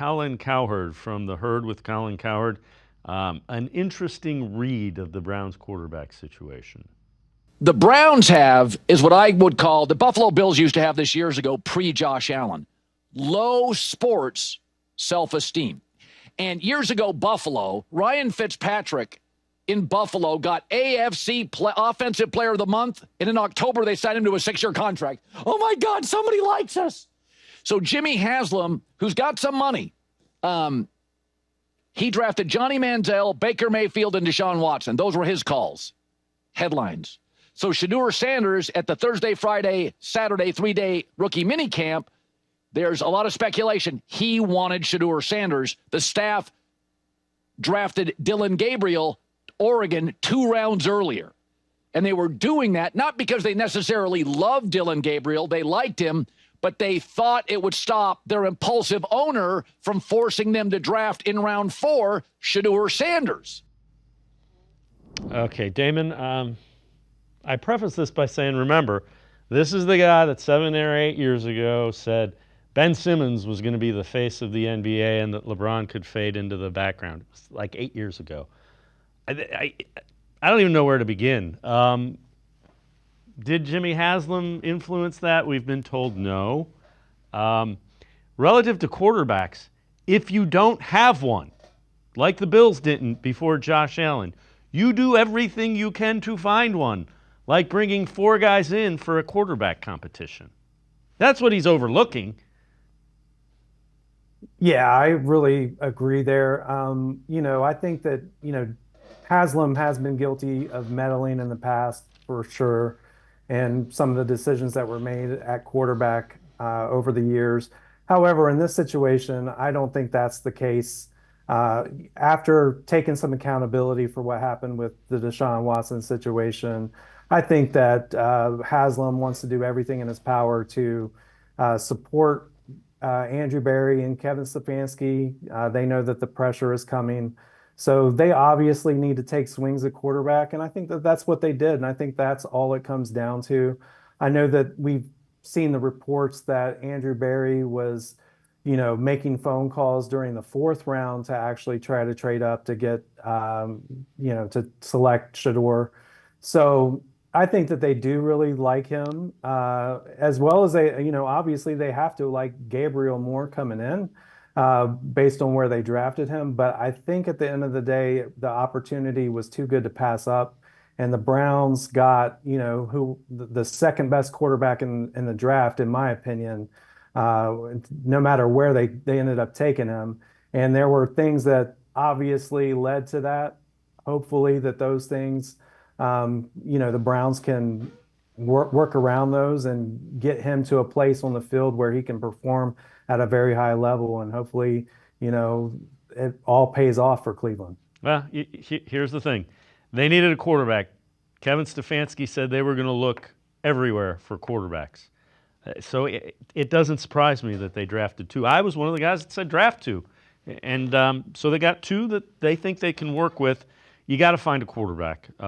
Colin Cowherd from The Herd with Colin Cowherd. An interesting read of the Browns quarterback situation. The Browns have is what I would call the Buffalo Bills used to have this years ago pre-Josh Allen. Low sports self-esteem. And years ago, Buffalo, Ryan Fitzpatrick in Buffalo got AFC Offensive Player of the Month. And in October, they signed him to a 6-year contract. Oh, my God, somebody likes us. So Jimmy Haslam, who's got some money, he drafted Johnny Manziel, Baker Mayfield, and Deshaun Watson. Those were his calls. Headlines. So Shedeur Sanders at the Thursday, Friday, Saturday, 3-day rookie minicamp, there's a lot of speculation. He wanted Shedeur Sanders. The staff drafted Dylan Gabriel, Oregon, 2 rounds earlier. And they were doing that not because they necessarily loved Dylan Gabriel. They liked him, but they thought it would stop their impulsive owner from forcing them to draft in round 4 Shedeur Sanders. Okay, Damon, I preface this by saying, remember, this is the guy that 7 or 8 years ago said Ben Simmons was going to be the face of the NBA and that LeBron could fade into the background. It was like 8 years ago. I don't even know where to begin. Did Jimmy Haslam influence that? We've been told no. Relative to quarterbacks, if you don't have one, like the Bills didn't before Josh Allen, you do everything you can to find one, like bringing 4 guys in for a quarterback competition. That's what he's overlooking. Yeah, I really agree there. I think that, Haslam has been guilty of meddling in the past for sure, and some of the decisions that were made at quarterback over the years. However, in this situation, I don't think that's the case. After taking some accountability for what happened with the Deshaun Watson situation, I think that Haslam wants to do everything in his power to support Andrew Berry and Kevin Stefanski. They know that the pressure is coming. So they obviously need to take swings at quarterback, and I think that that's what they did, and I think that's all it comes down to. I know that we've seen the reports that Andrew Berry was, making phone calls during the 4th round to actually try to trade up to get, to select Shedeur. So I think that they do really like him, as well as they, obviously they have to like Gabriel more coming in. Based on where they drafted him. But I think at the end of the day, the opportunity was too good to pass up. And the Browns got, who the second best quarterback in the draft, in my opinion, no matter where they ended up taking him. And there were things that obviously led to that. Hopefully that those things, the Browns can work around those and get him to a place on the field where he can perform at a very high level, and hopefully, it all pays off for Cleveland. Well, here's the thing. They needed a quarterback. Kevin Stefanski said they were going to look everywhere for quarterbacks. So it doesn't surprise me that they drafted 2. I was one of the guys that said draft 2. And so they got 2 that they think they can work with. You got to find a quarterback.